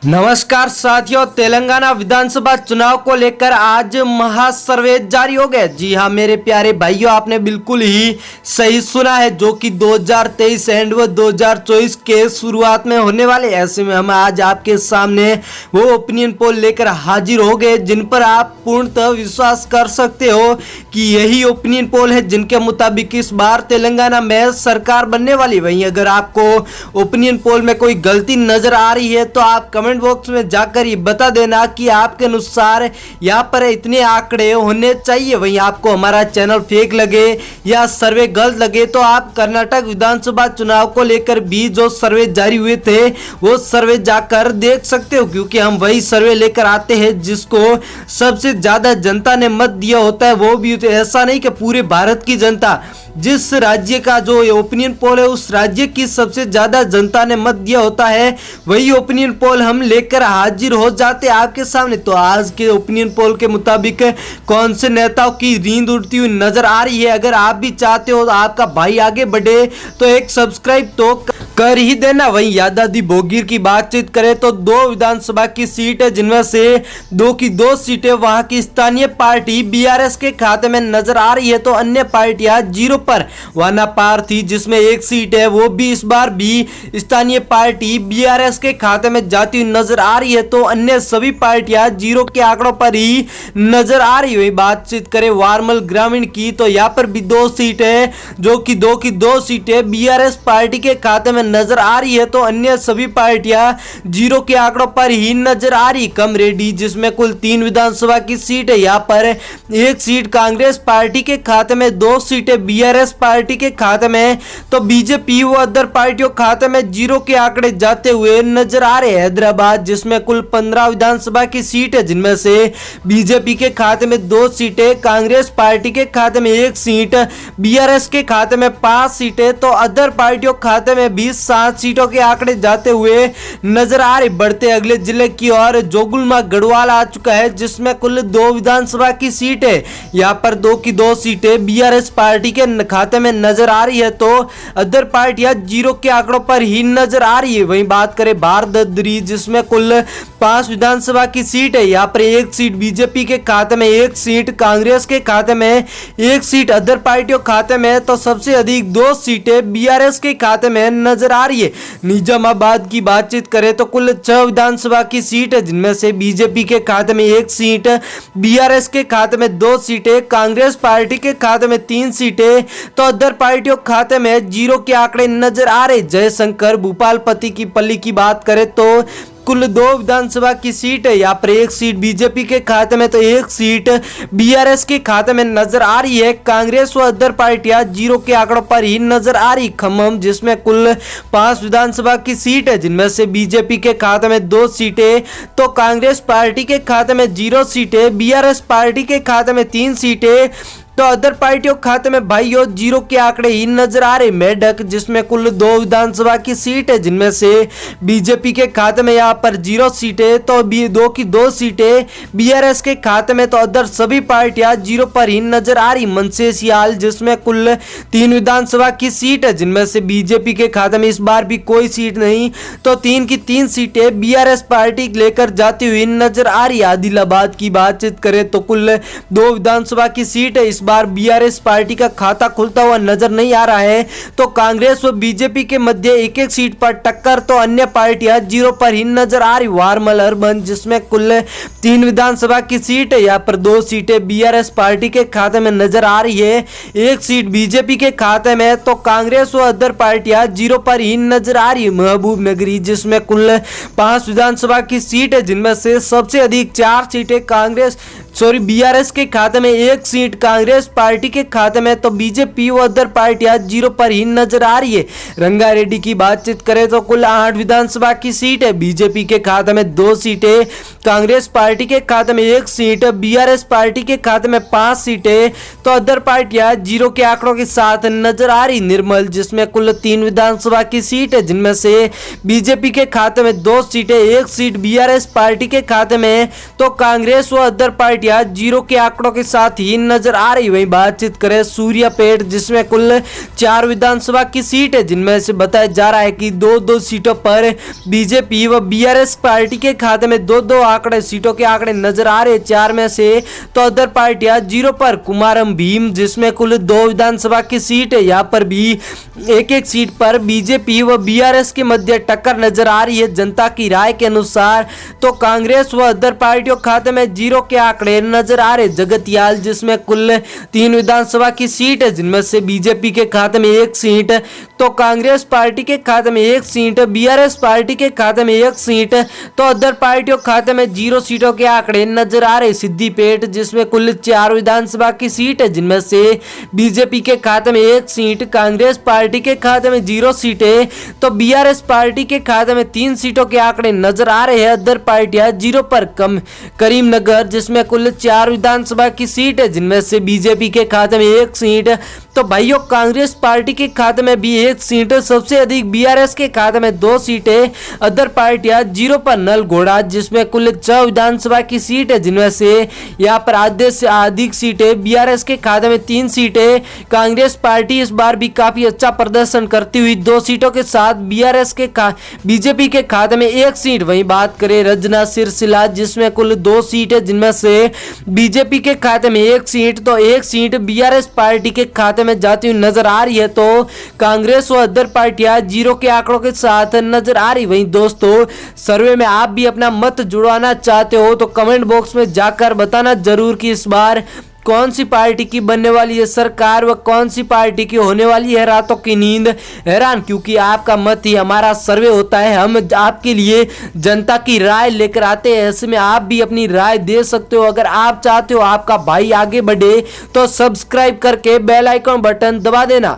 नमस्कार साथियों, तेलंगाना विधानसभा चुनाव को लेकर आज महासर्वे जारी हो गया। जी हाँ मेरे प्यारे भाइयों, आपने बिल्कुल ही सही सुना है। जो कि 2023 एंड व 2024 के शुरुआत में होने वाले, ऐसे में हम आज आपके सामने वो ओपिनियन पोल लेकर हाजिर हो गए जिन पर आप पूर्णतः विश्वास कर सकते हो कि यही ओपिनियन पोल है जिनके मुताबिक इस बार तेलंगाना में सरकार बनने वाली। वहीं अगर आपको ओपिनियन पोल में कोई गलती नजर आ रही है तो आप कमेंट बॉक्स में जाकर ये बता देना कि आपके अनुसार यहाँ पर इतने आंकड़े होने चाहिए। वहीं आपको हमारा चैनल फेक लगे या सर्वे गलत लगे तो आप कर्नाटक विधानसभा चुनाव को लेकर भी जो सर्वे जारी हुए थे वो सर्वे जाकर देख सकते हो, क्योंकि हम वही सर्वे लेकर आते हैं जिसको सबसे ज्यादा जनता ने मत दिया होता है। वो भी ऐसा नहीं कि पूरे भारत की जनता, जिस राज्य का जो ओपिनियन पोल है उस राज्य की सबसे ज्यादा जनता ने मत दिया होता है, वही ओपिनियन पोल हम लेकर हाजिर हो जाते हैं आपके सामने। तो आज के ओपिनियन पोल के मुताबिक कौन से नेताओं की नींद उड़ती हुई नजर आ रही है, अगर आप भी चाहते हो आपका भाई आगे बढ़े तो एक सब्सक्राइब तो कर ही देना। वहीं यादादी भोगीर की बातचीत करें तो 2 विधानसभा की सीट है जिनमें से 2 की 2 सीटें वहां की स्थानीय पार्टी बीआरएस के खाते में नजर आ रही है, तो अन्य पार्टियां जीरो पर वाना पार थी जिसमें 1 सीट है वो भी इस बार भी स्थानीय पार्टी बीआरएस के खाते में जाती हुई नजर आ रही है, तो अन्य सभी पार्टियां जीरो के आंकड़ों पर ही नजर आ रही है। बातचीत करें वारमल ग्रामीण की तो यहाँ पर भी 2 सीट है जो कि 2 की 2 सीटें बीआरएस पार्टी के खाते में नजर आ रही है, तो अन्य सभी पार्टियां जीरो के आंकड़ों पर ही नजर आ रही। कम रेड्डी जिसमें कुल 3 विधानसभा की सीट है, यहाँ पर 1 सीट कांग्रेस पार्टी के खाते में, 2 सीटें बीआरएस पार्टी के खाते में, तो बीजेपी व अदर पार्टियों खाते में जीरो के आंकड़े जाते हुए नजर आ रहे हैं। हैदराबाद जिसमें कुल 15 विधानसभा की सीट है जिनमें से बीजेपी के खाते में 2 सीटें, कांग्रेस पार्टी के खाते में 1 सीट, बीआरएस के खाते में 5 सीटें, तो अदर पार्टियों खाते में भी 7 सीटों के आंकड़े जाते हुए नजर आ रहे। बढ़ते अगले जिले की ओर जोगुलमा गढ़वाल आ चुका है जिसमें कुल 2 विधानसभा की सीट है, यहाँ पर 2 की 2 सीटें बीआरएस पार्टी के खाते में नजर आ रही है, तो अदर पार्टियां जीरो के आंकड़ों पर ही नजर आ रही है। वहीं बात करें बारदरी जिसमें कुल 5 विधानसभा की सीट है, यहाँ पर 1 सीट बीजेपी के खाते में, 1 सीट कांग्रेस के खाते में, 1 सीट अदर पार्टियों खाते में, तो सबसे अधिक 2 सीटें बीआरएस के खाते में नजर आ रही है। निजामाबाद की बातचीत करें तो कुल 6 विधानसभा की सीट है जिनमें से बीजेपी के खाते में 1 सीट, बीआरएस के खाते में 2 सीटें, कांग्रेस पार्टी के खाते में 3 सीटें, तो अदर पार्टियों खाते में जीरो के आंकड़े नजर आ रहे। जयशंकर भूपालपति की पल्ली की बात करें तो कुल 2 विधानसभा की सीट है, यहाँ पर 1 सीट बीजेपी के खाते में तो 1 सीट बीआरएस के खाते में नजर आ रही है। कांग्रेस व अदर पार्टियां जीरो के आंकड़ों पर ही नजर आ रही। खम्मम जिसमें कुल 5 विधानसभा की सीट है जिनमें से बीजेपी के खाते में 2 सीटें, तो कांग्रेस पार्टी के खाते में 0 सीटें, बीआरएस पार्टी के खाते में 3 सीटें, तो अदर पार्टियों खाते में भाइयों जीरो के आंकड़े ही नजर आ रहे। मेढक जिसमें कुल 2 विधानसभा की सीट है जिनमें से बीजेपी के खाते में यहाँ पर 0 सीटें, तो 2 की 2 सीटें बीआरएस के खाते में, तो अदर सभी पार्टियां जीरो पर ही नजर आ रही। मनसेसियाल जिसमें कुल 3 विधानसभा की सीट है जिनमें से बीजेपी के खाते में इस बार भी कोई सीट नहीं, तो 3 की 3 सीटें बीआरएस पार्टी लेकर जाती हुई नजर आ रही। आदिलाबाद की बातचीत करें तो कुल 2 विधानसभा की सीट है, इस बार बीआरएस पार्टी का खाता खुलता हुआ नजर नहीं आ रहा है, तो कांग्रेस व बीजेपी के मध्य 1-1 सीट पर टक्कर, तो अन्य पार्टियां जीरो पर ही नजर आ रही। वारमल अर्बन जिसमें कुल 3 विधानसभा की सीट है, यहाँ पर 2 सीटें बीआरएस पार्टी के खाते में नजर आ रही है, 1 सीट बीजेपी के खाते में, तो कांग्रेस व अदर पार्टियां जीरो पर ही नजर आ रही। महबूब नगरी जिसमें कुल 5 विधानसभा की सीट है जिनमें से सबसे अधिक 4 सीटें बीआरएस के खाते में, 1 सीट कांग्रेस पार्टी के खाते में, तो बीजेपी व अदर पार्टियां जीरो पर ही नजर आ रही है। रंगारेड्डी की बातचीत करें तो कुल 8 विधानसभा की सीट है, बीजेपी के खाते में 2 सीटें, कांग्रेस पार्टी के खाते में 1 सीट, बीआरएस पार्टी के खाते में 5 सीटें, तो अदर पार्टियां जीरो के आंकड़ों के साथ नजर आ रही। निर्मल जिसमें कुल 3 विधानसभा की सीट है जिनमें से बीजेपी के खाते में 2 सीटें, 1 सीट बीआरएस पार्टी के खाते में, तो कांग्रेस व अदर पार्टियां पार्टियां जीरो के आंकड़ों के साथ ही नजर आ रही। वहीं बातचीत करें सूर्यापेट, जिसमें कुल 4 विधानसभा की सीट है, जिनमें से बताया जा रहा है कि 2-2 सीटों पर बीजेपी व बीआरएस पार्टी के खाते में 2-2 आंकड़े सीटों के आंकड़े नजर आ रहे। 4 में से तो अदर पार्टियां जीरो पर। कुमारम भीम, जिसमें कुल 2 विधानसभा की सीट है, यहाँ पर भी एक सीट पर बीजेपी व बीआरएस के मध्य टक्कर नजर आ रही है। जनता की राय के अनुसार तो कांग्रेस व अदर पार्टियों खाते में जीरो के आंकड़े नजर आ रहे। जगतियाल, जिसमें कुल 3 विधानसभा की सीट है, जिनमें से बीजेपी के खाते में 1 सीट, तो कांग्रेस पार्टी के खाते में 1 सीट, बीआरएस पार्टी के खाते में 1 सीट, तो अदर पार्टियों खाते में 0 सीटों के आंकड़े नजर आ रहे। सिद्दीपेट, जिसमें कुल 4 विधानसभा की सीट है, जिनमें से बीजेपी के खाते में 1 सीट, कांग्रेस पार्टी के खाते में 0 सीटें, तो बीआरएस पार्टी के खाते में 3 सीटों के आंकड़े नजर आ रहे हैं। अदर पार्टियां जीरो पर। करीमनगर, जिसमें कुल 4 विधानसभा की सीट है, जिनमें से बीजेपी के खाते में 1 सीट, तो भाइयों कांग्रेस पार्टी के खाते में भी 1 सीट, सबसे अधिक बीआरएस के खाते में 2 सीटें, अदर पार्टियां जीरो पर। नलगोड़ा, जिसमें कुल 6 विधानसभा की सीट है, जिनमें से यहाँ पर आधे से अधिक सीटें, बीआरएस के खाते में 3 सीटें, कांग्रेस पार्टी इस बार भी काफी अच्छा प्रदर्शन करती हुई 2 सीटों के साथ बीजेपी के खाते में 1 सीट। वहीं बात करें रजना सिरसिला, जिसमें कुल 2 सीट है, जिनमें से बीजेपी के खाते में 1 सीट, तो 1 सीट बीआरएस पार्टी के खाते में जाती हुई नजर आ रही है। तो कांग्रेस व अदर पार्टियां जीरो के आंकड़ों के साथ नजर आ रही। वहीं दोस्तों, सर्वे में आप भी अपना मत जुड़वाना चाहते हो तो कमेंट बॉक्स में जाकर बताना जरूर कि इस बार कौन सी पार्टी की बनने वाली है सरकार व कौन सी पार्टी की होने वाली है रातों की नींद हैरान, क्योंकि आपका मत ही हमारा सर्वे होता है। हम आपके लिए जनता की राय लेकर आते हैं, ऐसे में आप भी अपनी राय दे सकते हो। अगर आप चाहते हो आपका भाई आगे बढ़े तो सब्सक्राइब करके बेल आइकन बटन दबा देना।